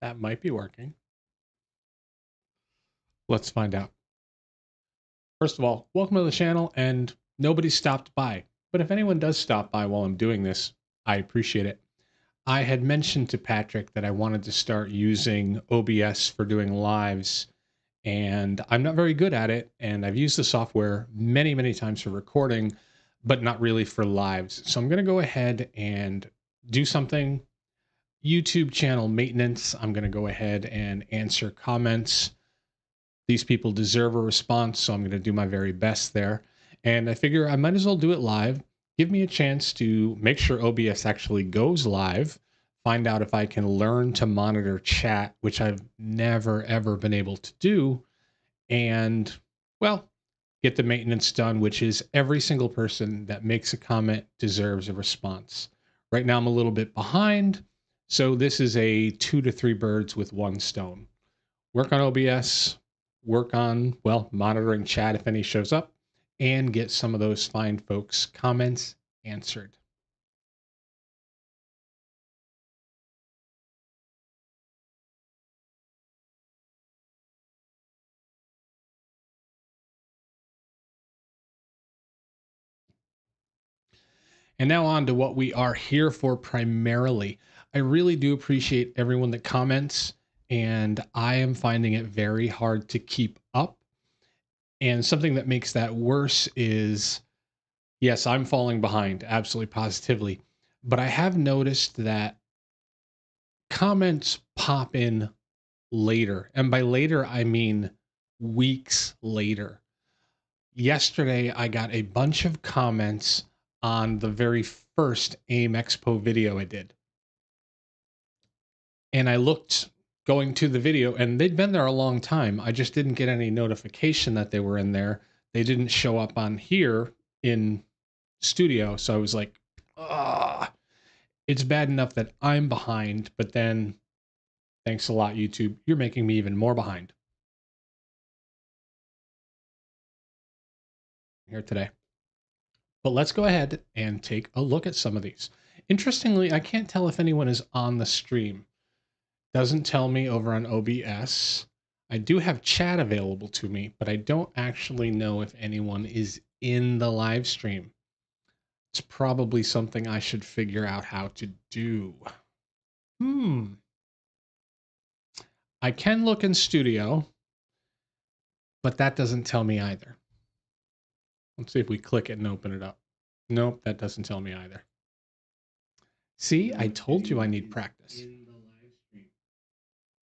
That might be working. Let's find out. First of all, welcome to the channel, and nobody stopped by. But if anyone does stop by while I'm doing this, I appreciate it. I had mentioned to Patrick that I wanted to start using OBS for doing lives, and I'm not very good at it, and I've used the software many, many times for recording, but not really for lives. So I'm going to go ahead and do something. YouTube channel maintenance. I'm going to go ahead and answer comments. These people deserve a response, so I'm going to do my very best there. And I figure I might as well do it live. Give me a chance to make sure OBS actually goes live, find out if I can learn to monitor chat, which I've never, ever been able to do, and, well, get the maintenance done, which is every single person that makes a comment deserves a response. Right now, I'm a little bit behind, so this is a 2 to 3 birds with one stone. Work on OBS, work on, well, monitoring chat if any shows up, and get some of those fine folks' comments answered. And now on to what we are here for primarily. I really do appreciate everyone that comments, and I am finding it very hard to keep up. And something that makes that worse is, yes, I'm falling behind, absolutely positively. But I have noticed that comments pop in later. And by later, I mean weeks later. Yesterday, I got a bunch of comments on the very first AIM Expo video I did. And I looked going to the video, and they'd been there a long time. I just didn't get any notification that they were in there. They didn't show up on here in studio. So I was like, ah, it's bad enough that I'm behind, but then thanks a lot, YouTube. You're making me even more behind here today. But let's go ahead and take a look at some of these. Interestingly, I can't tell if anyone is on the stream. Doesn't tell me over on OBS. I do have chat available to me, but I don't actually know if anyone is in the live stream. It's probably something I should figure out how to do. I can look in studio, but that doesn't tell me either. Let's see if we click it and open it up. Nope, that doesn't tell me either. See, I told you I need practice.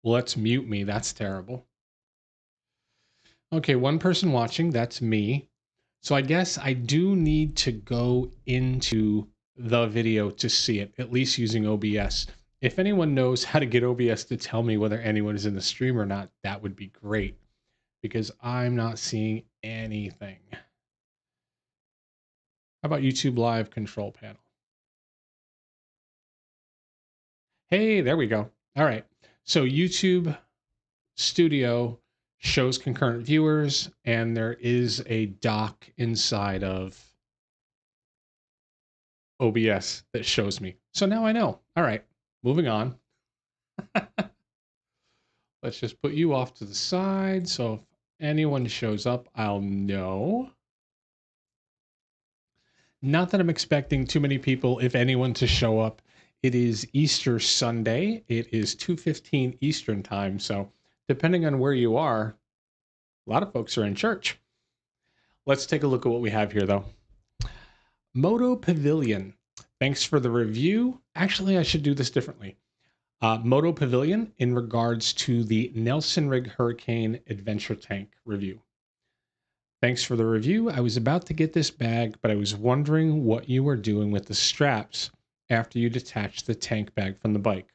Let's mute me. That's terrible. Okay, one person watching. That's me. So I guess I do need to go into the video to see it, at least using OBS. If anyone knows how to get OBS to tell me whether anyone is in the stream or not, that would be great, because I'm not seeing anything. How about YouTube Live control panel? Hey, there we go. All right. So YouTube Studio shows concurrent viewers, and there is a dock inside of OBS that shows me. So now I know. All right, moving on. Let's just put you off to the side, so if anyone shows up, I'll know. Not that I'm expecting too many people, if anyone, to show up. It is Easter Sunday. It is 2:15 Eastern time, so depending on where you are, a lot of folks are in church. Let's take a look at what we have here, though. Moto Pavilion. Thanks for the review. Actually, I should do this differently. Moto Pavilion in regards to the Nelson Rig Hurricane Adventure Tank review. Thanks for the review. I was about to get this bag, but I was wondering what you were doing with the straps after you detached the tank bag from the bike.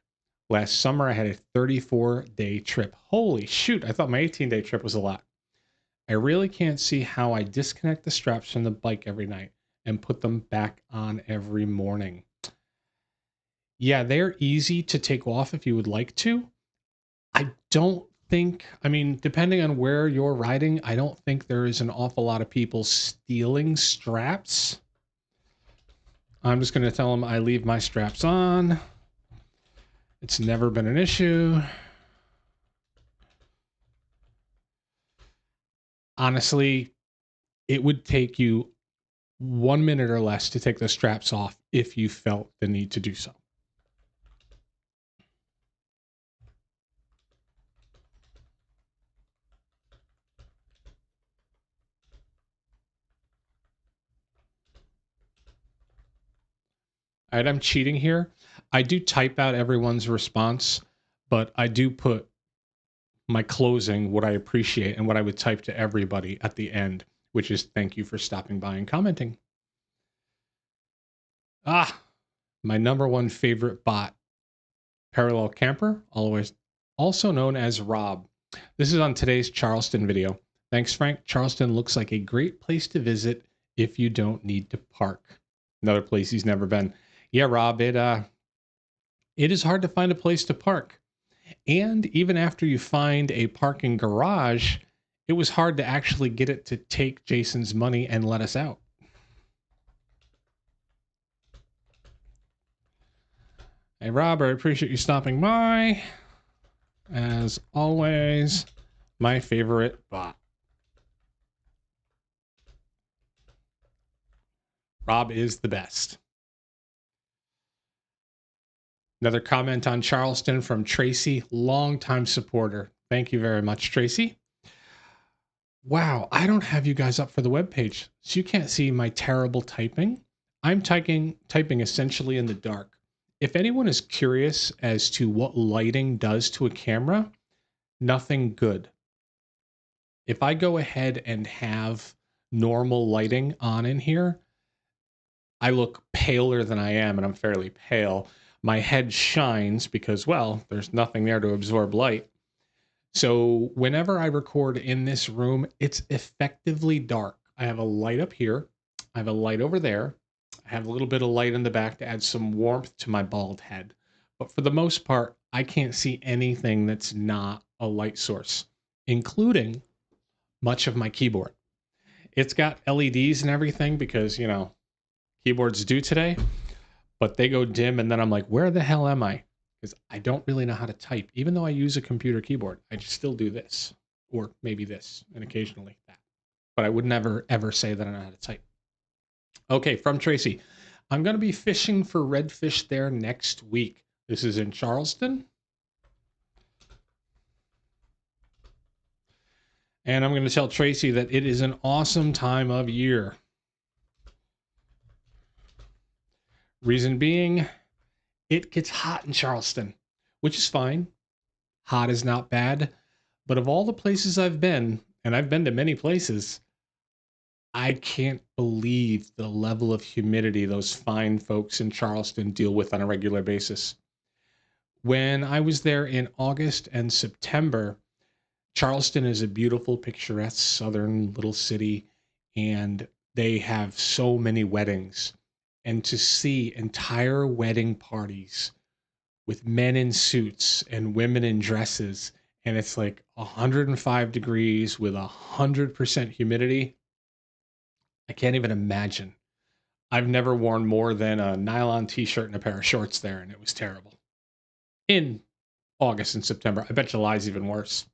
Last summer, I had a 34-day trip. Holy shoot, I thought my 18-day trip was a lot. I really can't see how I disconnect the straps from the bike every night and put them back on every morning. Yeah, they're easy to take off if you would like to. I don't think, I mean, depending on where you're riding, I don't think there is an awful lot of people stealing straps. I'm just going to tell them I leave my straps on. It's never been an issue. Honestly, it would take you 1 minute or less to take the straps off if you felt the need to do so. All right, I'm cheating here. I do type out everyone's response, but I do put my closing, what I appreciate, and what I would type to everybody at the end, which is thank you for stopping by and commenting. Ah, my number one favorite bot, Parallel Camper, always also known as Rob. This is on today's Charleston video. Thanks, Frank. Charleston looks like a great place to visit if you don't need to park. Another place he's never been. Yeah, Rob, it is hard to find a place to park. And even after you find a parking garage, it was hard to actually get it to take Jason's money and let us out. Hey, Robert, I appreciate you stopping by. As always, my favorite bot. Rob is the best. Another comment on Charleston from Tracy, longtime supporter. Thank you very much, Tracy. Wow, I don't have you guys up for the webpage, so you can't see my terrible typing. I'm typing essentially in the dark. If anyone is curious as to what lighting does to a camera, nothing good. If I go ahead and have normal lighting on in here, I look paler than I am, and I'm fairly pale. My head shines because, well, there's nothing there to absorb light. So whenever I record in this room, it's effectively dark. I have a light up here. I have a light over there. I have a little bit of light in the back to add some warmth to my bald head. But for the most part, I can't see anything that's not a light source, including much of my keyboard. It's got LEDs and everything because, keyboards do today, but they go dim and then I'm like, where the hell am I? Because I don't really know how to type. Even though I use a computer keyboard, I still do this, or maybe this, and occasionally that. But I would never, ever say that I know how to type. Okay, from Tracy. I'm going to be fishing for redfish there next week. This is in Charleston. And I'm going to tell Tracy that it is an awesome time of year. Reason being, it gets hot in Charleston, which is fine. Hot is not bad. But of all the places I've been, and I've been to many places, I can't believe the level of humidity those fine folks in Charleston deal with on a regular basis. When I was there in August and September, Charleston is a beautiful, picturesque southern little city, and they have so many weddings. And to see entire wedding parties with men in suits and women in dresses, and it's like 105 degrees with 100% humidity, I can't even imagine. I've never worn more than a nylon t-shirt and a pair of shorts there, and it was terrible. In August and September. I bet July's even worse.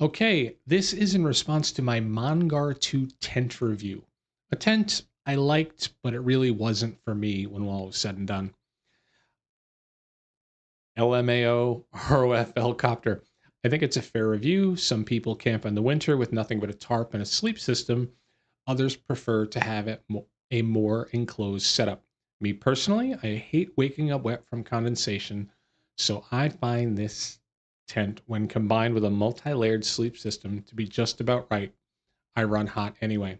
Okay, this is in response to my Mongar 2 tent review. A tent I liked, but it really wasn't for me when all was said and done. LMAO ROF helicopter. I think it's a fair review. Some people camp in the winter with nothing but a tarp and a sleep system. Others prefer to have it a more enclosed setup. Me personally, I hate waking up wet from condensation, so I find this tent, when combined with a multi-layered sleep system, to be just about right. I run hot anyway.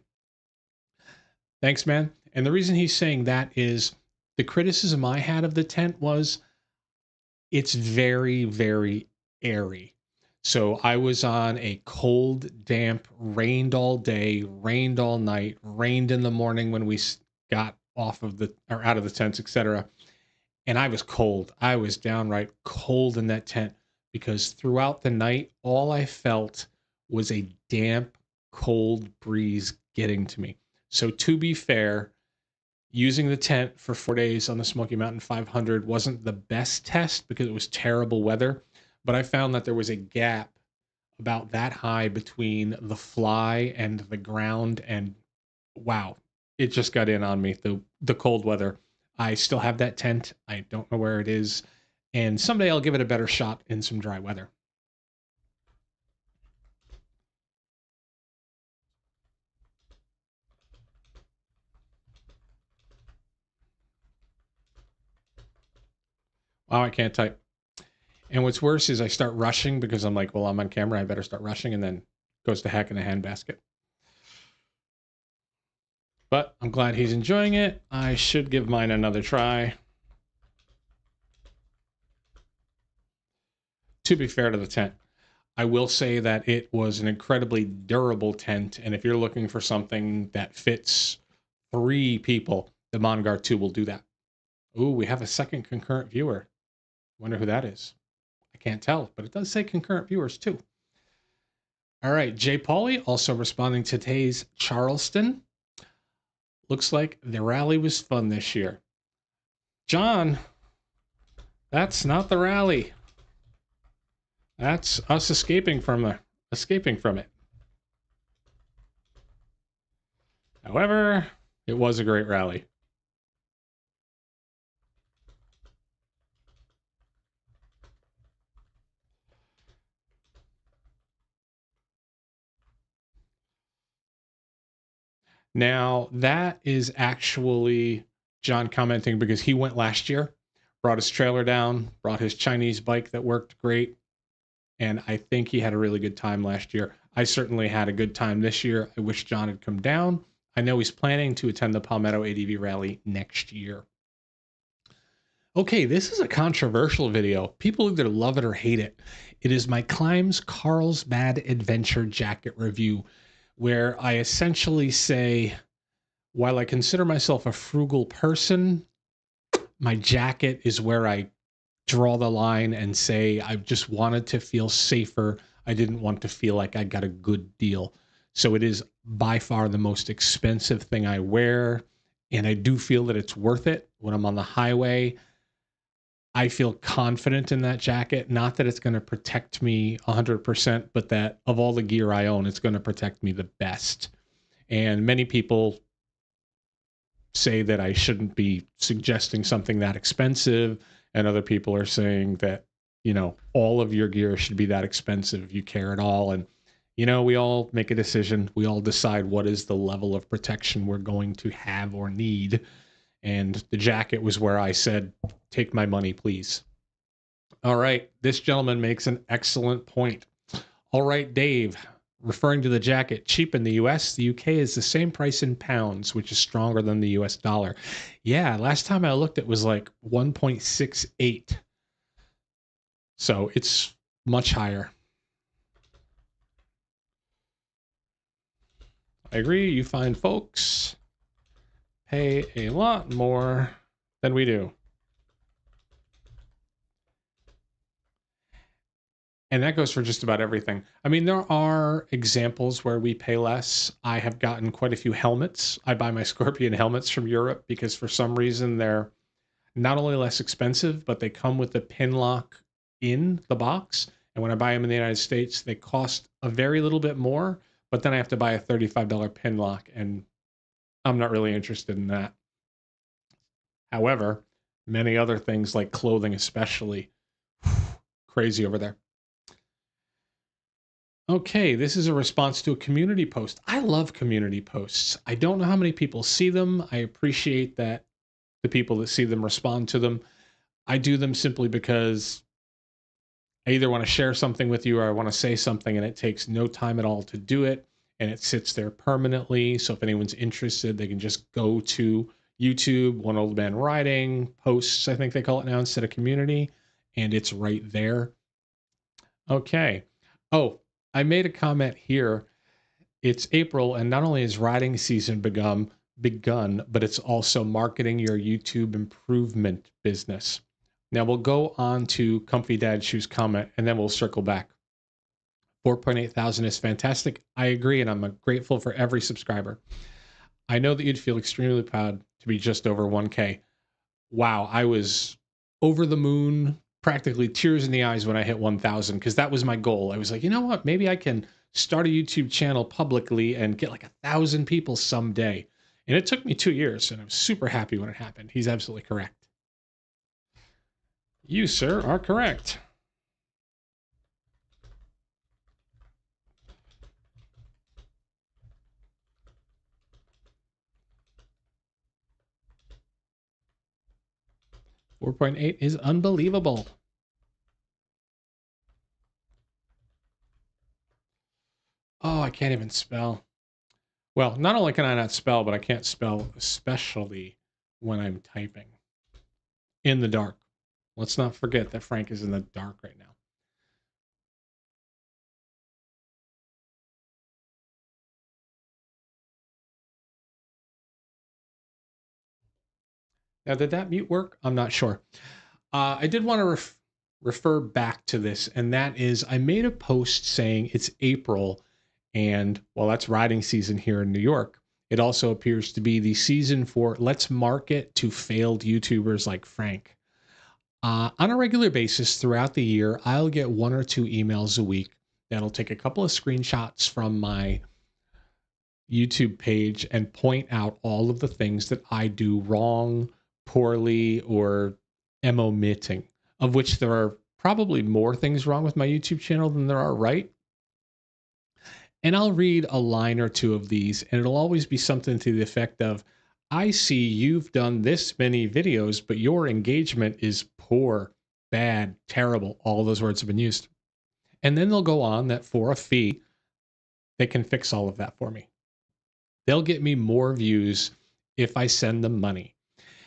Thanks, man. And the reason he's saying that is the criticism I had of the tent was it's very, very airy. So I was on a cold, damp, rained all day, rained all night, rained in the morning when we got off of the or out of the tents, etc. And I was cold. I was downright cold in that tent because throughout the night, all I felt was a damp, cold breeze getting to me. So to be fair, using the tent for 4 days on the Smoky Mountain 500 wasn't the best test because it was terrible weather, but I found that there was a gap about that high between the fly and the ground, and wow, it just got in on me. The cold weather. I still have that tent. I don't know where it is, and someday I'll give it a better shot in some dry weather. Wow, I can't type. And what's worse is I start rushing because I'm like, well, I'm on camera. I better start rushing, and then goes to heck in a handbasket. But I'm glad he's enjoying it. I should give mine another try. To be fair to the tent, I will say that it was an incredibly durable tent. And if you're looking for something that fits 3 people, the Mongar 2 will do that. Ooh, we have a second concurrent viewer. Wonder who that is. I can't tell, but it does say concurrent viewers too. All right, Jay Pauly also responding to today's Charleston. Looks like the rally was fun this year. John, that's not the rally. That's us escaping from it. However, it was a great rally. Now, that is actually John commenting because he went last year, brought his trailer down, brought his Chinese bike that worked great, and I think he had a really good time last year. I certainly had a good time this year. I wish John had come down. I know he's planning to attend the Palmetto ADV rally next year. Okay, this is a controversial video. People either love it or hate it. It is my Climbs Carlsbad Adventure jacket review, where I essentially say, while I consider myself a frugal person, my jacket is where I draw the line and say I just wanted to feel safer. I didn't want to feel like I got a good deal. So it is by far the most expensive thing I wear. And I do feel that it's worth it when I'm on the highway. I feel confident in that jacket. Not that it's going to protect me 100%, but that of all the gear I own, it's going to protect me the best. And many people say that I shouldn't be suggesting something that expensive, and other people are saying that, all of your gear should be that expensive if you care at all. And, we all make a decision. We all decide what is the level of protection we're going to have or need. And the jacket was where I said, take my money, please. All right. This gentleman makes an excellent point. All right, Dave, referring to the jacket, cheap in the US, the UK is the same price in pounds, which is stronger than the US dollar. Yeah, last time I looked, it was like 1.68. So it's much higher. I agree. You find folks pay a lot more than we do. And that goes for just about everything. I mean, there are examples where we pay less. I have gotten quite a few helmets. I buy my Scorpion helmets from Europe because for some reason they're not only less expensive, but they come with the pin lock in the box. And when I buy them in the United States, they cost a very little bit more, but then I have to buy a $35 pin lock, and I'm not really interested in that. However, many other things like clothing, especially, crazy over there. Okay, this is a response to a community post. I love community posts. I don't know how many people see them. I appreciate that the people that see them respond to them. I do them simply because I either want to share something with you or I want to say something, and it takes no time at all to do it. And it sits there permanently. So if anyone's interested, they can just go to YouTube, One Old Man Writing, posts, I think they call it now, instead of community. And it's right there. Okay. Oh, I made a comment here. It's April, and not only is riding season begun, but it's also marketing your YouTube improvement business. Now we'll go on to Comfy Dad Shoes comment, and then we'll circle back. 4.8 thousand is fantastic. I agree, and I'm grateful for every subscriber. I know that you'd feel extremely proud to be just over 1K. Wow, I was over the moon, practically tears in the eyes when I hit 1,000 because that was my goal. I was like, you know what? Maybe I can start a YouTube channel publicly and get like 1,000 people someday. And it took me 2 years, and I was super happy when it happened. He's absolutely correct. You, sir, are correct. $4.8 is unbelievable. Oh, I can't even spell. Well, not only can I not spell, but I can't spell, especially when I'm typing in the dark. Let's not forget that Frank is in the dark right now. Now, did that mute work? I'm not sure. I did want to refer back to this, and that is I made a post saying it's April, and well, that's riding season here in New York. It also appears to be the season for let's market to failed YouTubers like Frank. On a regular basis throughout the year, I'll get 1 or 2 emails a week that'll take a couple of screenshots from my YouTube page and point out all of the things that I do wrong, poorly, or am omitting, of which there are probably more things wrong with my YouTube channel than there are right. And I'll read a line or two of these, and it'll always be something to the effect of, I see you've done this many videos, but your engagement is poor, bad, terrible. All those words have been used. And then they'll go on that for a fee, they can fix all of that for me. They'll get me more views if I send them money.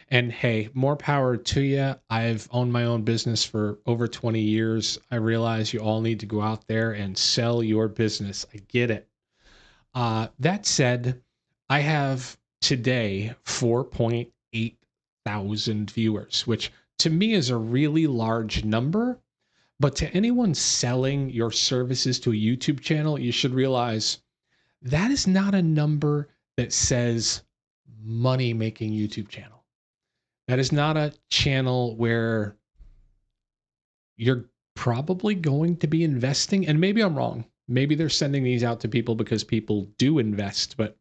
And hey, more power to you. I've owned my own business for over 20 years. I realize you all need to go out there and sell your business. I get it. That said, I have today 4.8 thousand viewers, which to me is a really large number. But to anyone selling your services to a YouTube channel, you should realize that is not a number that says money making YouTube channel. That is not a channel where you're probably going to be investing. And maybe I'm wrong. Maybe they're sending these out to people because people do invest. But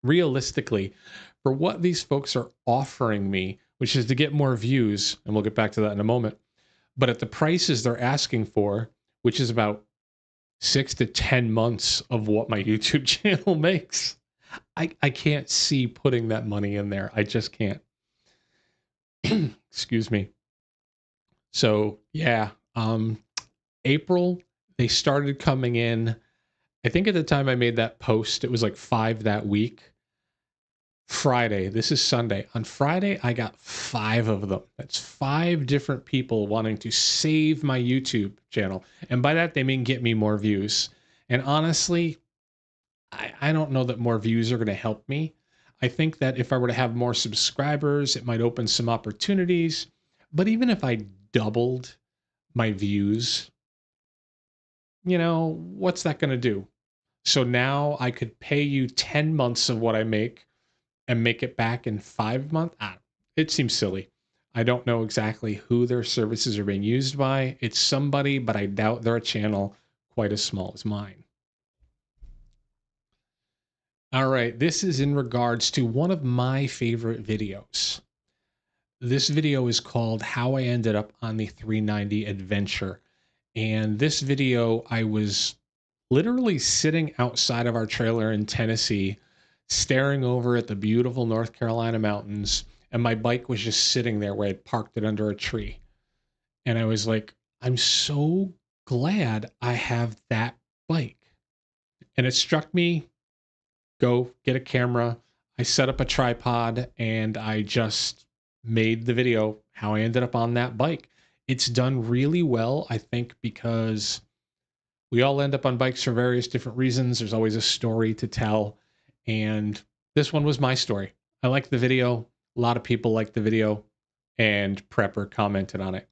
realistically, for what these folks are offering me, which is to get more views, and we'll get back to that in a moment, but at the prices they're asking for, which is about 6 to 10 months of what my YouTube channel makes, I can't see putting that money in there. I just can't. Excuse me. So yeah, April, they started coming in. I think at the time I made that post, it was like 5 that week. Friday, this is Sunday. On Friday, I got 5 of them. That's 5 different people wanting to save my YouTube channel. And by that, they mean get me more views. And honestly, I don't know that more views are going to help me. I think that if I were to have more subscribers, it might open some opportunities. But even if I doubled my views, you know, what's that going to do? So now I could pay you 10 months of what I make and make it back in 5 months. It seems silly. I don't know exactly who their services are being used by. It's somebody, but I doubt they're a channel quite as small as mine. All right, this is in regards to one of my favorite videos. This video is called How I Ended Up on the 390 Adventure. And this video, I was literally sitting outside of our trailer in Tennessee, staring over at the beautiful North Carolina mountains, and my bike was just sitting there where I'd parked it under a tree. And I was like, I'm so glad I have that bike. And it struck me, go get a camera. I set up a tripod and I just made the video how I ended up on that bike. It's done really well, I think, because we all end up on bikes for various different reasons. There's always a story to tell. And this one was my story. I liked the video. A lot of people liked the video, and Prepper commented on it.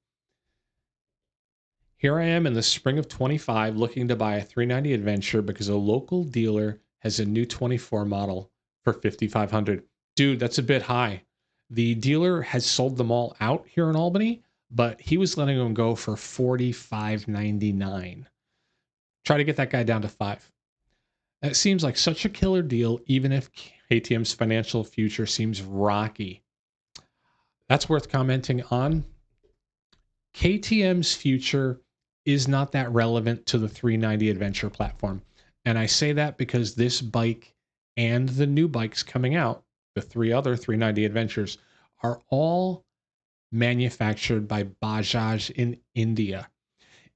Here I am in the spring of 25 looking to buy a 390 Adventure because a local dealer has a new 24 model for $5,500. Dude, that's a bit high. The dealer has sold them all out here in Albany, but he was letting them go for $45.99. Try to get that guy down to $5. That seems like such a killer deal, even if KTM's financial future seems rocky. That's worth commenting on. KTM's future is not that relevant to the 390 Adventure platform. And I say that because this bike and the new bikes coming out, the 3 other 390 Adventures, are all manufactured by Bajaj in India.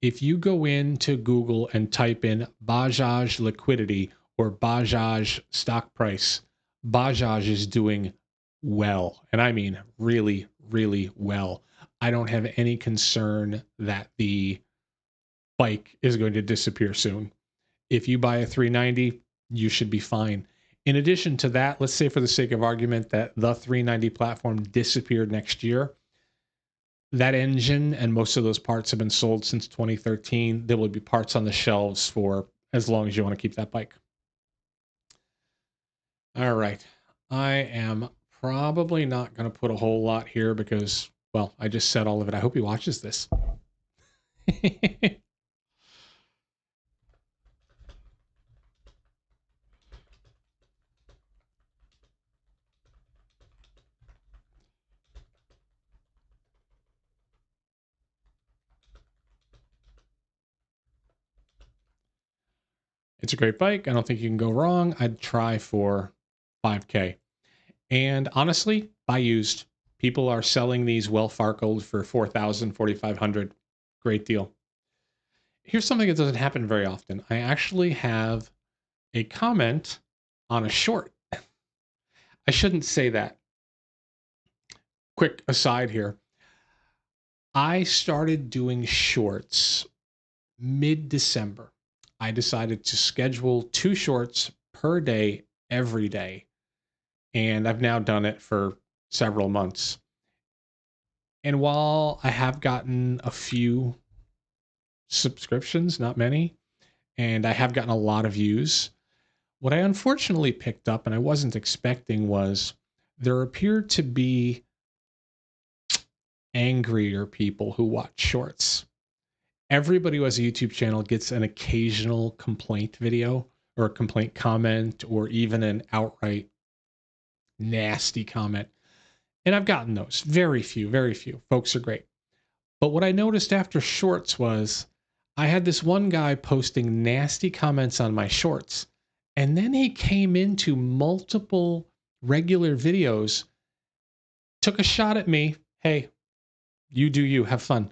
If you go into Google and type in Bajaj liquidity or Bajaj stock price, Bajaj is doing well. And I mean really, really well. I don't have any concern that the bike is going to disappear soon. If you buy a 390, you should be fine. In addition to that, let's say for the sake of argument that the 390 platform disappeared next year. That engine and most of those parts have been sold since 2013. There will be parts on the shelves for as long as you want to keep that bike. All right. I am probably not going to put a whole lot here because, well, I just said all of it. I hope he watches this. It's a great bike. I don't think you can go wrong. I'd try for $5K. And honestly, buy used. People are selling these well Farkled for $4,000, $4,500. Great deal. Here's something that doesn't happen very often. I actually have a comment on a short. I shouldn't say that. Quick aside here. I started doing shorts mid-December. I decided to schedule 2 shorts per day, every day. And I've now done it for several months. And while I have gotten a few subscriptions, not many, and I have gotten a lot of views, what I unfortunately picked up and I wasn't expecting was there appeared to be angrier people who watch shorts. Everybody who has a YouTube channel gets an occasional complaint video or a complaint comment or even an outright nasty comment. And I've gotten those. Very few, very few. Folks are great. But what I noticed after shorts was I had this one guy posting nasty comments on my shorts. And then he came into multiple regular videos, took a shot at me. Hey, you do you, have fun.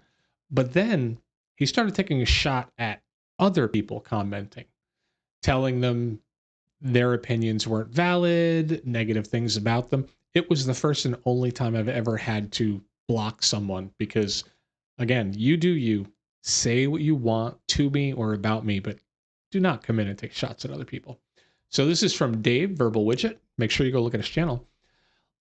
But then he started taking a shot at other people commenting, telling them their opinions weren't valid, negative things about them. It was the first and only time I've ever had to block someone because, again, you do you. Say what you want to me or about me, but do not come in and take shots at other people. So this is from Dave, Verbal Widget. Make sure you go look at his channel.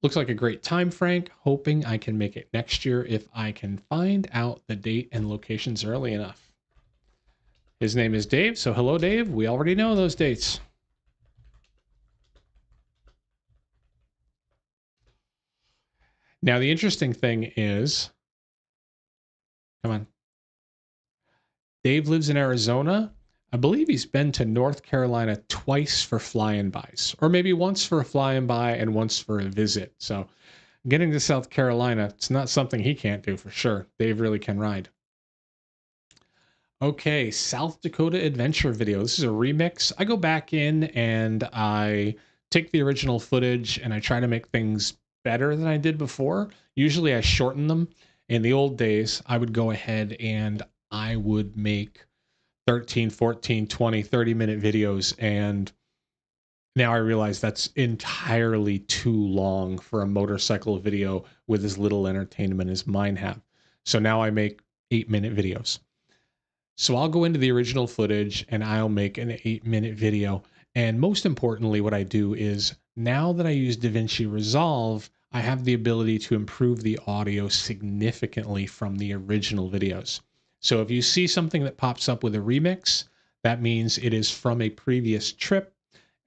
Looks like a great time, Frank. Hoping I can make it next year if I can find out the date and locations early enough. His name is Dave, so hello, Dave. We already know those dates. Now, the interesting thing is, come on. Dave lives in Arizona. I believe he's been to North Carolina twice for fly-in-bys, or maybe once for a fly-in-by and once for a visit. So getting to South Carolina, it's not something he can't do for sure. Dave really can ride. Okay, South Dakota Adventure video. This is a remix. I go back in and I take the original footage and I try to make things better than I did before. Usually I shorten them. In the old days, I would go ahead and I would make 13, 14, 20, 30-minute videos. And now I realize that's entirely too long for a motorcycle video with as little entertainment as mine have. So now I make 8-minute videos. So I'll go into the original footage and I'll make an 8-minute video. And most importantly, what I do is now that I use DaVinci Resolve, I have the ability to improve the audio significantly from the original videos. So if you see something that pops up with a remix, that means it is from a previous trip.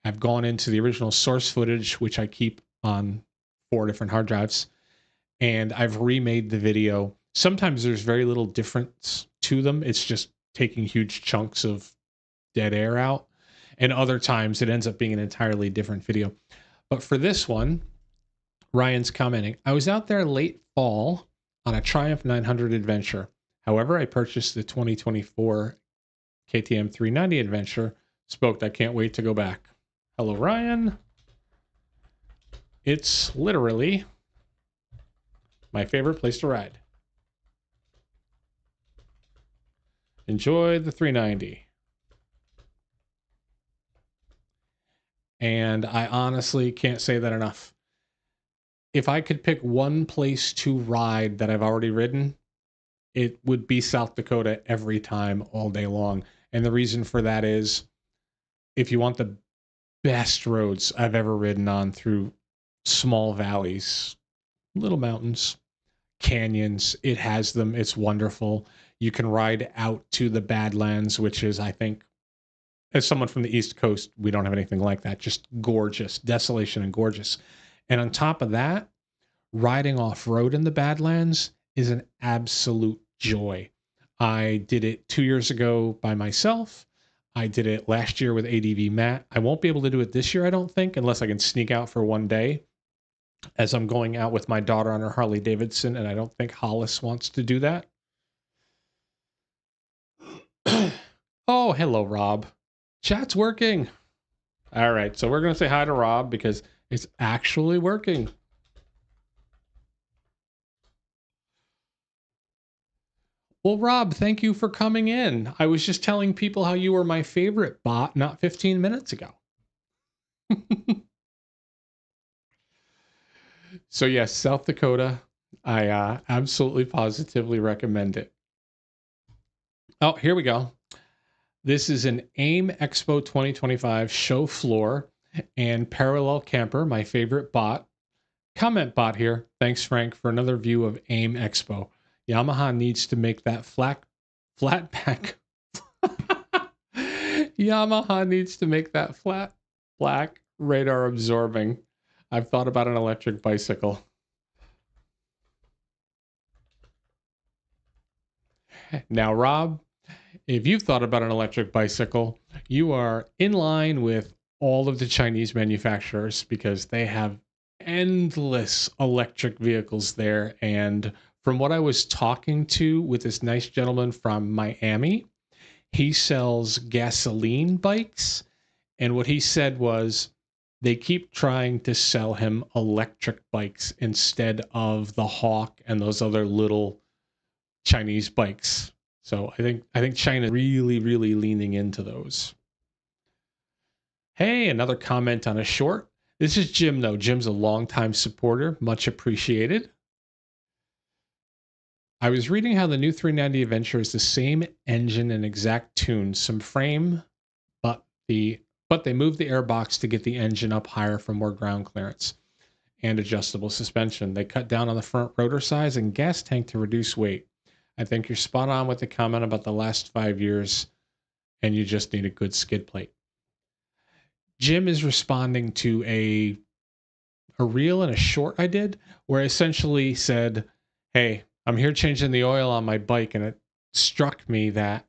I've gone into the original source footage, which I keep on 4 different hard drives, and I've remade the video Sometimes there's very little difference to them. It's just taking huge chunks of dead air out. And other times it ends up being an entirely different video. But for this one, Ryan's commenting, I was out there late fall on a Triumph 900 adventure. However, I purchased the 2024 KTM 390 adventure. Spoke, I can't wait to go back. Hello, Ryan. It's literally my favorite place to ride. Enjoy the 390. And I honestly can't say that enough. If I could pick one place to ride that I've already ridden, it would be South Dakota every time, all day long. And the reason for that is if you want the best roads I've ever ridden on through small valleys, little mountains, canyons, it has them. It's wonderful. You can ride out to the Badlands, which is, I think, as someone from the East Coast, we don't have anything like that. Just gorgeous, desolation and gorgeous. And on top of that, riding off-road in the Badlands is an absolute joy. I did it 2 years ago by myself. I did it last year with ADV Matt. I won't be able to do it this year, I don't think, unless I can sneak out for one day, as I'm going out with my daughter on her Harley Davidson, and I don't think Hollis wants to do that. Oh, hello, Rob. Chat's working. All right, so we're going to say hi to Rob because it's actually working. Well, Rob, thank you for coming in. I was just telling people how you were my favorite bot not 15 minutes ago. So yes, South Dakota, I absolutely positively recommend it. Oh, here we go. This is an AIM Expo 2025 show floor and parallel camper, my favorite bot. Comment bot here. Thanks, Frank, for another view of AIM Expo. Yamaha needs to make that flat back. Yamaha needs to make that flat black radar absorbing. I've thought about an electric bicycle. Now, Rob, if you've thought about an electric bicycle, you are in line with all of the Chinese manufacturers because they have endless electric vehicles there. And from what I was talking to with this nice gentleman from Miami, he sells gasoline bikes. And what he said was they keep trying to sell him electric bikes instead of the Hawk and those other little Chinese bikes. So I think China really, really leaning into those. Hey, another comment on a short. This is Jim, though. Jim's a longtime supporter. Much appreciated. I was reading how the new 390 Adventure is the same engine and exact tune, some frame, but they moved the airbox to get the engine up higher for more ground clearance and adjustable suspension. They cut down on the front rotor size and gas tank to reduce weight. I think you're spot on with the comment about the last 5 years, and you just need a good skid plate. Jim is responding to a reel and a short I did, where I essentially said, hey, I'm here changing the oil on my bike, and it struck me that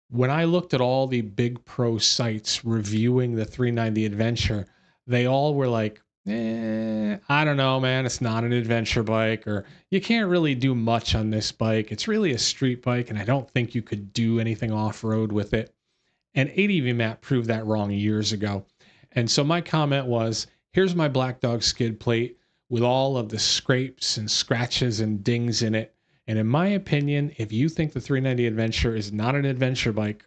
when I looked at all the big pro sites reviewing the 390 Adventure, they all were like, I don't know, man, it's not an adventure bike, or you can't really do much on this bike. It's really a street bike, and I don't think you could do anything off-road with it. And ADV Matt proved that wrong years ago. And so my comment was, here's my Black Dog skid plate with all of the scrapes and scratches and dings in it. And in my opinion, if you think the 390 Adventure is not an adventure bike,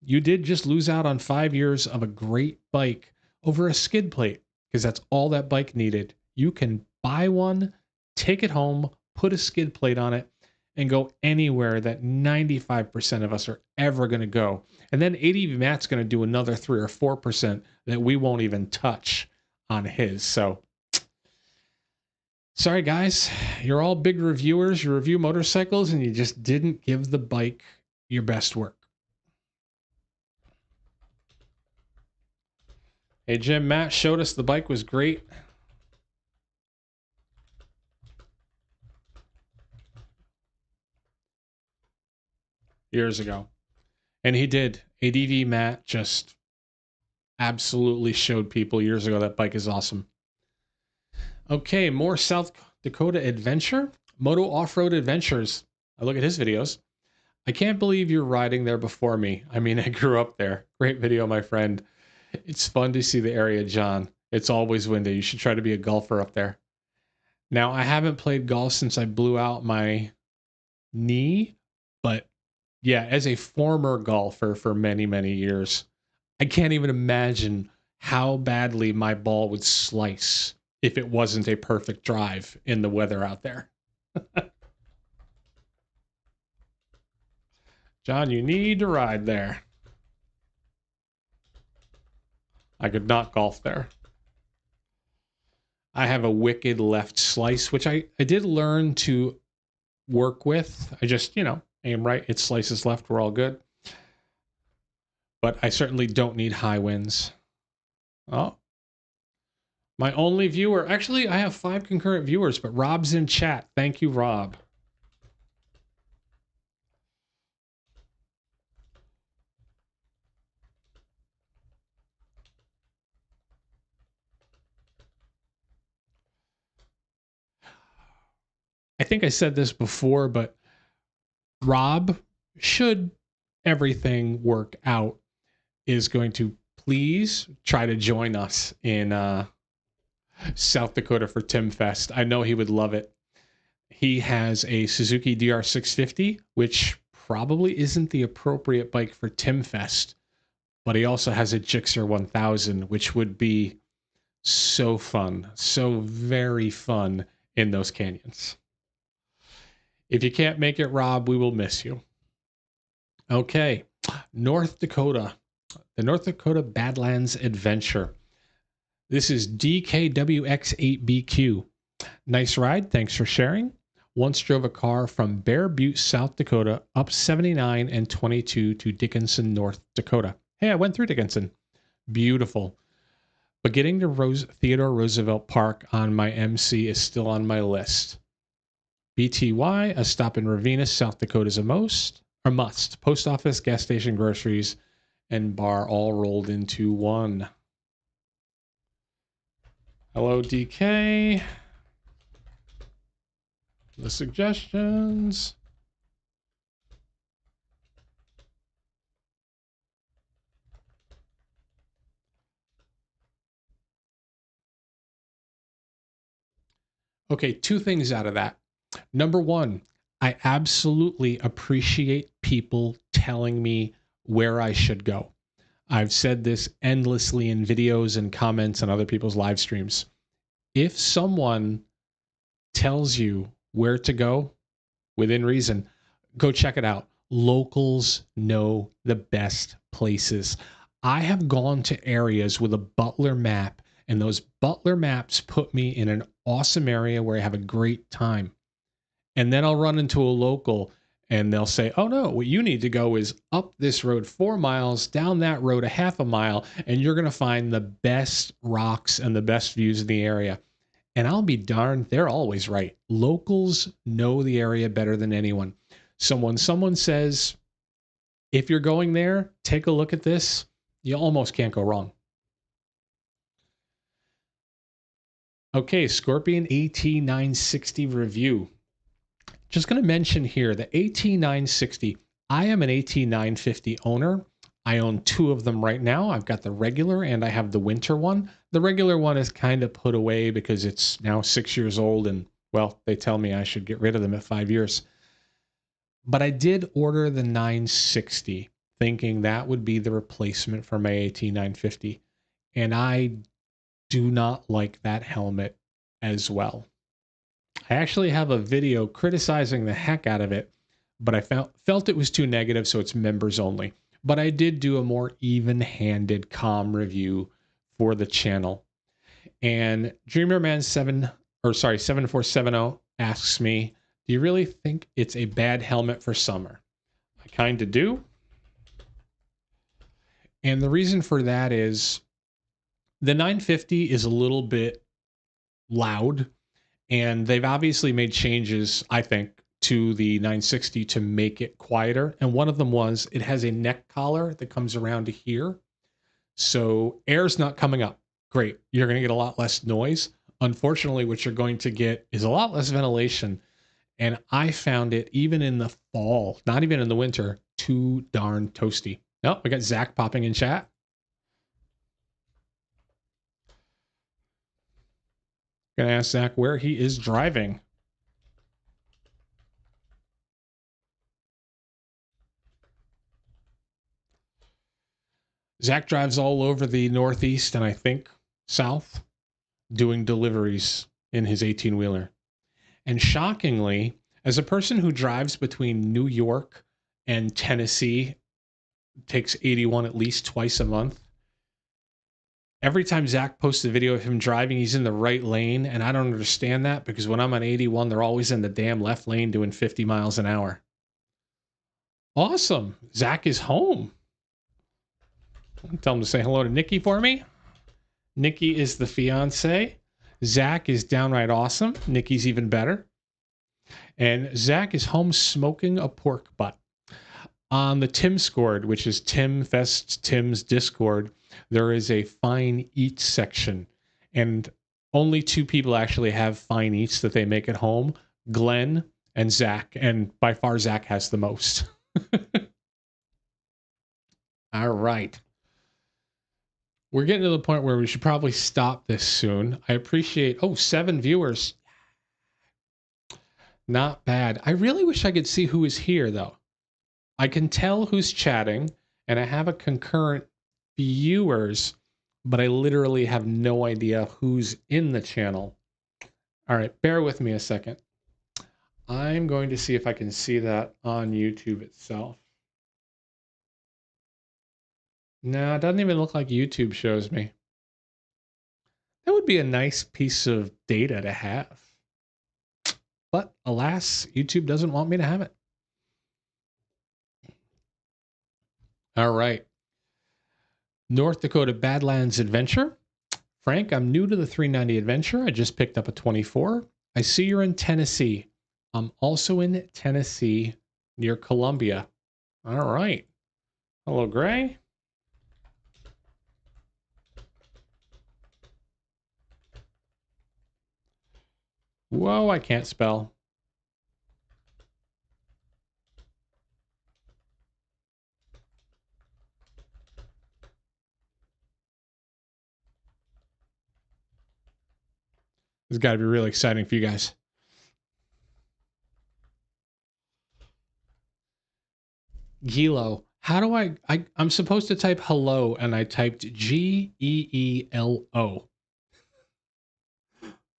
you did just lose out on 5 years of a great bike over a skid plate, because that's all that bike needed. You can buy one, take it home, put a skid plate on it, and go anywhere that 95% of us are ever going to go. And then ADV Matt's going to do another 3 or 4% that we won't even touch on his. So sorry, guys. You're all big reviewers. You review motorcycles, and you just didn't give the bike your best work. Hey, Jim, Matt showed us the bike was great. years ago. And he did. ADV Matt just absolutely showed people years ago that bike is awesome. Okay, more South Dakota adventure. Moto Off-Road Adventures. I look at his videos. I can't believe you're riding there before me. I mean, I grew up there. Great video, my friend. It's fun to see the area, John. It's always windy. You should try to be a golfer up there. Now, I haven't played golf since I blew out my knee, but yeah, as a former golfer for many, many years, I can't even imagine how badly my ball would slice if it wasn't a perfect drive in the weather out there. John, you need to ride there. I could not golf there. I have a wicked left slice, which I did learn to work with. I just, aim right, it slices left, we're all good. But I certainly don't need high winds. Oh, my only viewer. Actually, I have 5 concurrent viewers, but Rob's in chat. Thank you, Rob. I think I said this before, but Rob, should everything work out, is going to please try to join us in South Dakota for Tim Fest. I know he would love it. He has a Suzuki DR650, which probably isn't the appropriate bike for Tim Fest, but he also has a Gixxer 1000, which would be so fun, so very fun in those canyons. If you can't make it, Rob, we will miss you. Okay, North Dakota, the North Dakota Badlands Adventure. This is DKWX8BQ. Nice ride. Thanks for sharing. Once drove a car from Bear Butte, South Dakota, up 79 and 22 to Dickinson, North Dakota. Hey, I went through Dickinson. Beautiful. But getting to Theodore Roosevelt Park on my MC is still on my list. BTY, a stop in Ravenna, South Dakota is a must. Post office, gas station, groceries, and bar all rolled into one. Hello, DK. The suggestions. Okay, 2 things out of that. Number 1, I absolutely appreciate people telling me where I should go. I've said this endlessly in videos and comments on other people's live streams. If someone tells you where to go within reason, go check it out. Locals know the best places. I have gone to areas with a Butler map, and those Butler maps put me in an awesome area where I have a great time. And then I'll run into a local and they'll say, oh no, what you need to go is up this road 4 miles, down that road a half a mile, and you're going to find the best rocks and the best views in the area. And I'll be darned, they're always right. Locals know the area better than anyone. So when someone says, if you're going there, take a look at this, you almost can't go wrong. Okay, Scorpion AT960 review. Just going to mention here the AT960. I am an AT950 owner. I own 2 of them right now. I've got the regular and I have the winter one. The regular one is kind of put away because it's now 6 years old and, well, they tell me I should get rid of them at 5 years. But I did order the 960 thinking that would be the replacement for my AT950. And I do not like that helmet as well. I actually have a video criticizing the heck out of it, but I felt it was too negative, so it's members only. But I did do a more even-handed, calm review for the channel. And DreamerMan7470 asks me, do you really think it's a bad helmet for summer? I kind of do. And the reason for that is the 950 is a little bit loud, and they've obviously made changes, I think, to the 960 to make it quieter. And one of them was it has a neck collar that comes around to here. So air's not coming up. Great. You're going to get a lot less noise. Unfortunately, what you're going to get is a lot less ventilation. And I found it even in the fall, not even in the winter, too darn toasty. Oh, we got Zach popping in chat. Gonna ask Zach where he is driving. Zach drives all over the Northeast and I think South doing deliveries in his 18-wheeler. And shockingly, as a person who drives between New York and Tennessee, takes 81 at least twice a month, every time Zach posts a video of him driving, he's in the right lane. And I don't understand that because when I'm on 81, they're always in the damn left lane doing 50 miles an hour. Awesome. Zach is home. Tell him to say hello to Nikki for me. Nikki is the fiance. Zach is downright awesome. Nikki's even better. And Zach is home smoking a pork butt. On the Timscord, which is Tim Fest Tim's Discord, there is a fine eats section. And only two people actually have fine eats that they make at home, Glenn and Zach. And by far, Zach has the most. All right. We're getting to the point where we should probably stop this soon. I appreciate, 7 viewers. Not bad. I really wish I could see who is here, though. I can tell who's chatting, and I have a concurrent viewers, but I literally have no idea who's in the channel. All right, bear with me a second. I'm going to see if I can see that on YouTube itself. No, it doesn't even look like YouTube shows me. That would be a nice piece of data to have. But alas, YouTube doesn't want me to have it. All right. North Dakota Badlands Adventure. Frank, I'm new to the 390 Adventure. I just picked up a 24. I see you're in Tennessee. I'm also in Tennessee near Columbia. All right. Hello, Gray. Whoa, I can't spell. This has got to be really exciting for you guys. Gilo. How do I'm supposed to type hello and I typed Geelo.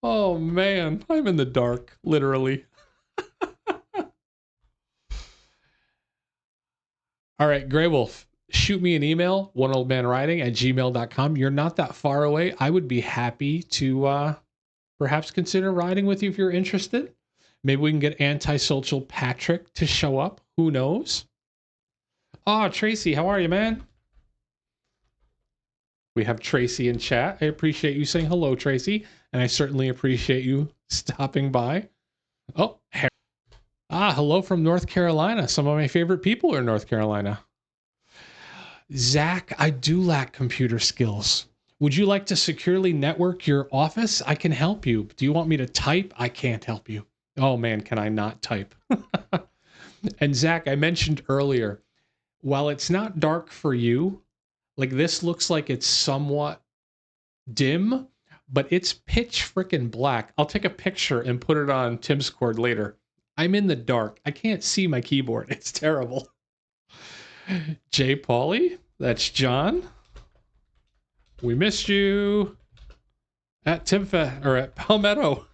Oh man, I'm in the dark, literally. All right, Grey Wolf, shoot me an email, oneoldmanriding@gmail.com. You're not that far away. I would be happy to perhaps consider riding with you if you're interested. Maybe we can get antisocial Patrick to show up. Who knows? Oh, Tracy, how are you, man? We have Tracy in chat. I appreciate you saying hello, Tracy. And I certainly appreciate you stopping by. Oh, Harry. Hello from North Carolina. Some of my favorite people are in North Carolina. Zach, I do lack computer skills. Would you like to securely network your office? I can help you. Do you want me to type? I can't help you. Oh man, can I not type? And Zach, I mentioned earlier, while it's not dark for you, like this looks like it's somewhat dim, but it's pitch freaking black. I'll take a picture and put it on Timscord later. I'm in the dark. I can't see my keyboard. It's terrible. Jay Pauly, that's John. We missed you at at Palmetto.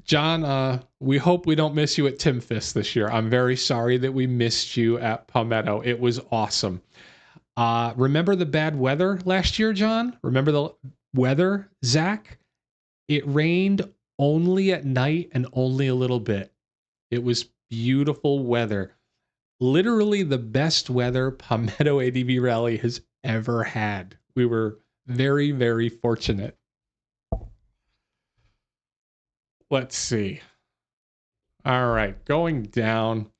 John, we hope we don't miss you at Timfest this year. I'm very sorry that we missed you at Palmetto. It was awesome. Remember the bad weather last year, John? Remember the weather, Zach? It rained only at night and only a little bit. It was beautiful weather. Literally the best weather Palmetto ADV Rally has ever had. We were very, very fortunate. Let's see. All right, going down.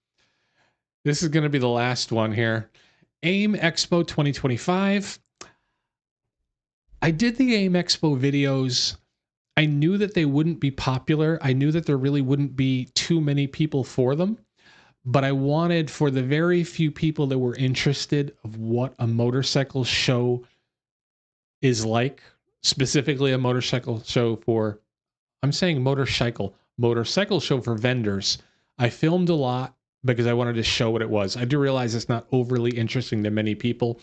This is going to be the last one here. AIM Expo 2025. I did the AIM Expo videos. I knew that they wouldn't be popular. I knew that there really wouldn't be too many people for them. But I wanted, for the very few people that were interested of what a motorcycle show is like, specifically a motorcycle show for, I'm saying motorcycle show for vendors. I filmed a lot because I wanted to show what it was. I do realize it's not overly interesting to many people,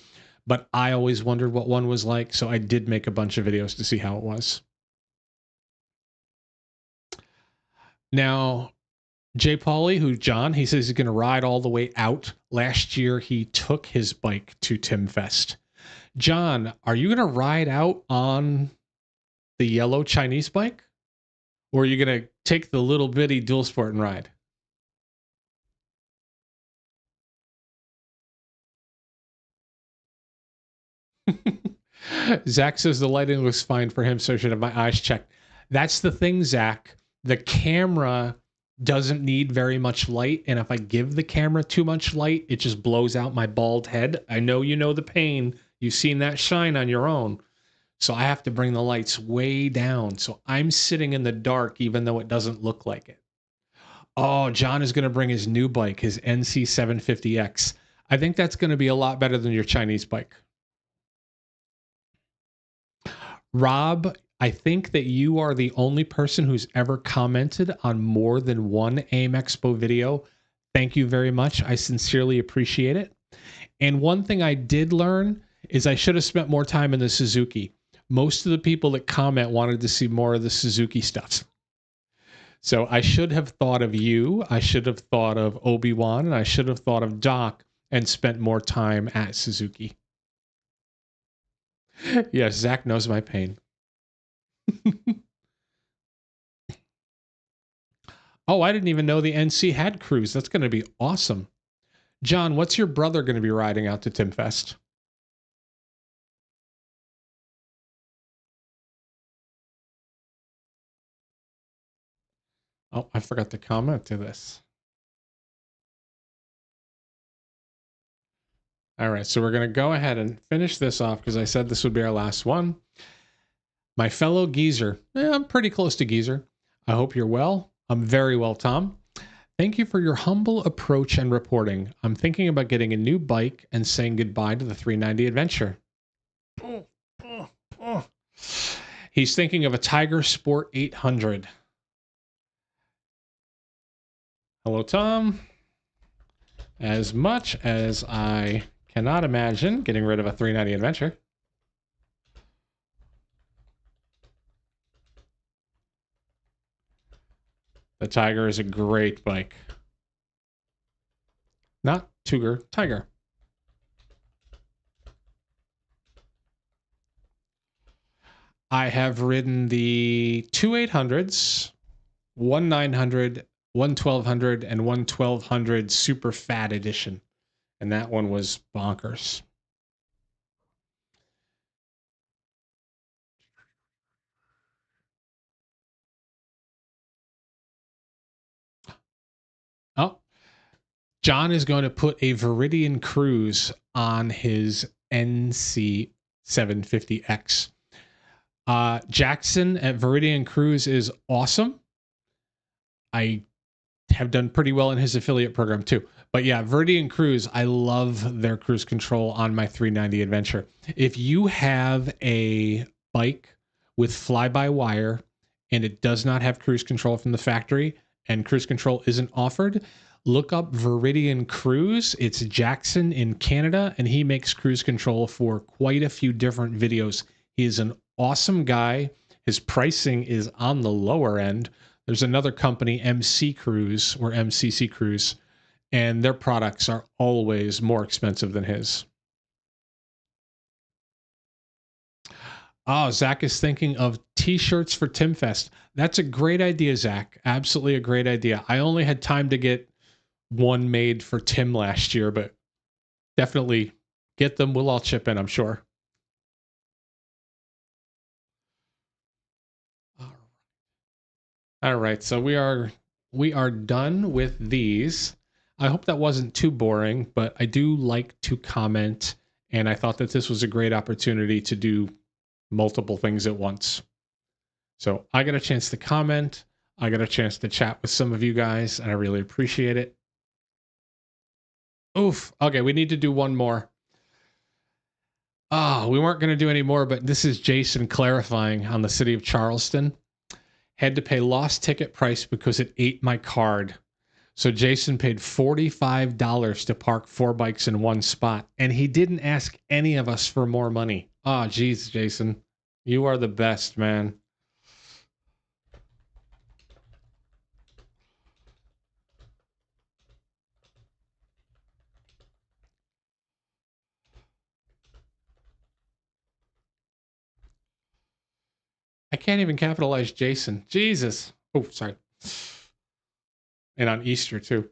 but I always wondered what one was like. So I did make a bunch of videos to see how it was. Now, Jay Pauly, he says he's going to ride all the way out. Last year, he took his bike to Timfest. John, are you going to ride out on the yellow Chinese bike? Or are you going to take the little bitty dual sport and ride? Zach says the lighting looks fine for him, so I should have my eyes checked. That's the thing, Zach. The camera doesn't need very much light, and if I give the camera too much light, it just blows out my bald head. I know you know the pain. You've seen that shine on your own. So I have to bring the lights way down. So I'm sitting in the dark, even though it doesn't look like it. Oh, John is going to bring his new bike, his NC 750X. I think that's going to be a lot better than your Chinese bike. Rob, I think that you are the only person who's ever commented on more than one AIM Expo video. Thank you very much. I sincerely appreciate it. And one thing I did learn is I should have spent more time in the Suzuki. Most of the people that comment wanted to see more of the Suzuki stuff. So I should have thought of you. I should have thought of Obi-Wan, and I should have thought of Doc and spent more time at Suzuki. Yes, Zach knows my pain. Oh, I didn't even know the NC had crews. That's going to be awesome. John, what's your brother going to be riding out to Timfest? Oh, I forgot to comment to this. All right, so we're going to go ahead and finish this off because I said this would be our last one. My fellow geezer, I'm pretty close to geezer. I hope you're well. I'm very well, Tom. Thank you for your humble approach and reporting. I'm thinking about getting a new bike and saying goodbye to the 390 Adventure. He's thinking of a Tiger Sport 800. Hello, Tom. As much as I cannot imagine getting rid of a 390 Adventure. The Tiger is a great bike. Not Cougar, Tiger. I have ridden the two 800s, one 900, one 1200, and one 1200 Super Fat Edition. And that one was bonkers. Oh, John is going to put a Viridian Cruise on his NC 750X. Jackson at Viridian Cruise is awesome. I have done pretty well in his affiliate program too. But yeah, Viridian Cruise, I love their cruise control on my 390 Adventure. If you have a bike with fly-by-wire and it does not have cruise control from the factory and cruise control isn't offered, look up Viridian Cruise. It's Jackson in Canada, and he makes cruise control for quite a few different videos. He is an awesome guy. His pricing is on the lower end. There's another company, MC Cruise or MCC Cruise, and their products are always more expensive than his. Oh, Zach is thinking of t-shirts for Timfest. That's a great idea, Zach. Absolutely a great idea. I only had time to get one made for Tim last year, but definitely get them. We'll all chip in, I'm sure. All right, so we are done with these. I hope that wasn't too boring, but I do like to comment, and I thought that this was a great opportunity to do multiple things at once. So I got a chance to comment. I got a chance to chat with some of you guys, and I really appreciate it. Oof. Okay, we need to do one more. We weren't going to do any more, but this is Jason clarifying on the city of Charleston. Had to pay lost ticket price because it ate my card. So Jason paid $45 to park 4 bikes in one spot, and he didn't ask any of us for more money. Oh, geez, Jason. You are the best, man. I can't even capitalize Jason. Jesus. Oh, sorry. And on Easter, too.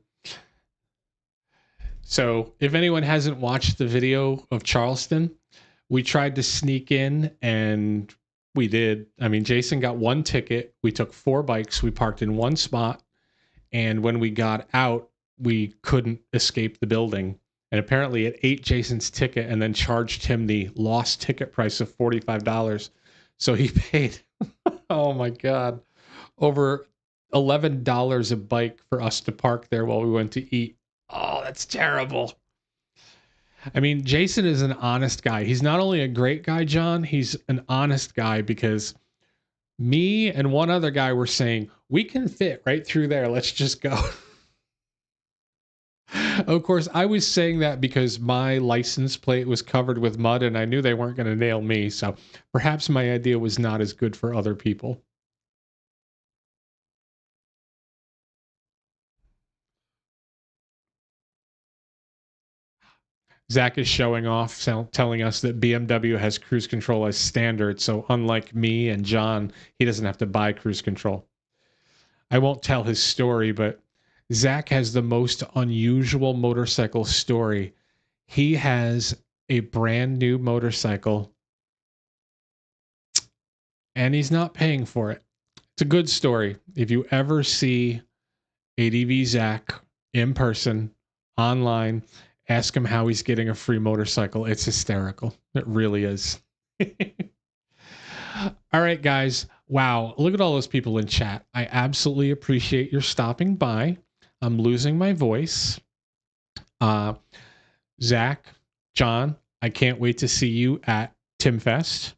So if anyone hasn't watched the video of Charleston, we tried to sneak in and we did. I mean, Jason got one ticket. We took 4 bikes. We parked in one spot. And when we got out, we couldn't escape the building. And apparently it ate Jason's ticket and then charged him the lost ticket price of $45. So he paid, oh my God, over $11 a bike for us to park there while we went to eat. Oh, that's terrible. I mean, Jason is an honest guy. He's not only a great guy, John, he's an honest guy because me and one other guy were saying, we can fit right through there. Let's just go. Of course, I was saying that because my license plate was covered with mud and I knew they weren't going to nail me. So perhaps my idea was not as good for other people. Zach is showing off, telling us that BMW has cruise control as standard. So unlike me and John, he doesn't have to buy cruise control. I won't tell his story, but Zach has the most unusual motorcycle story. He has a brand new motorcycle and he's not paying for it. It's a good story. If you ever see ADV Zach in person, online, ask him how he's getting a free motorcycle. It's hysterical. It really is. All right, guys. Wow. Look at all those people in chat. I absolutely appreciate your stopping by. I'm losing my voice. Zach, John, I can't wait to see you at TimFest.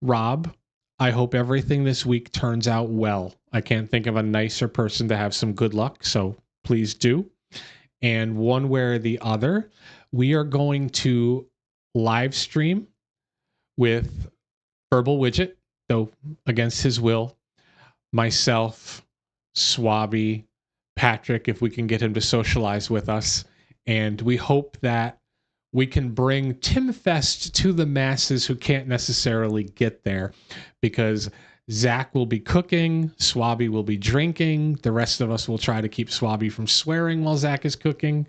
Rob, I hope everything this week turns out well. I can't think of a nicer person to have some good luck, so please do. And one way or the other, we are going to live stream with Verbal Widget, though against his will, myself, Swabby, Patrick, if we can get him to socialize with us. And we hope that we can bring Tim Fest to the masses who can't necessarily get there because Zach will be cooking, Swabby will be drinking. The rest of us will try to keep Swabby from swearing while Zach is cooking.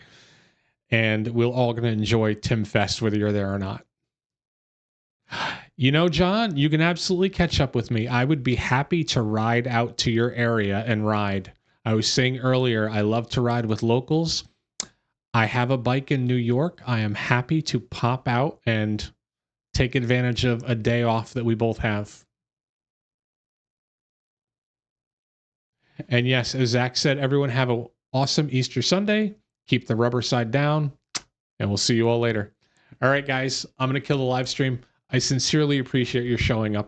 And we're all going to enjoy Tim Fest, whether you're there or not. You know, John, you can absolutely catch up with me. I would be happy to ride out to your area and ride. I was saying earlier, I love to ride with locals. I have a bike in New York. I am happy to pop out and take advantage of a day off that we both have. And yes, as Zach said, everyone have an awesome Easter Sunday. Keep the rubber side down, and we'll see you all later. All right, guys, I'm going to kill the live stream. I sincerely appreciate your showing up.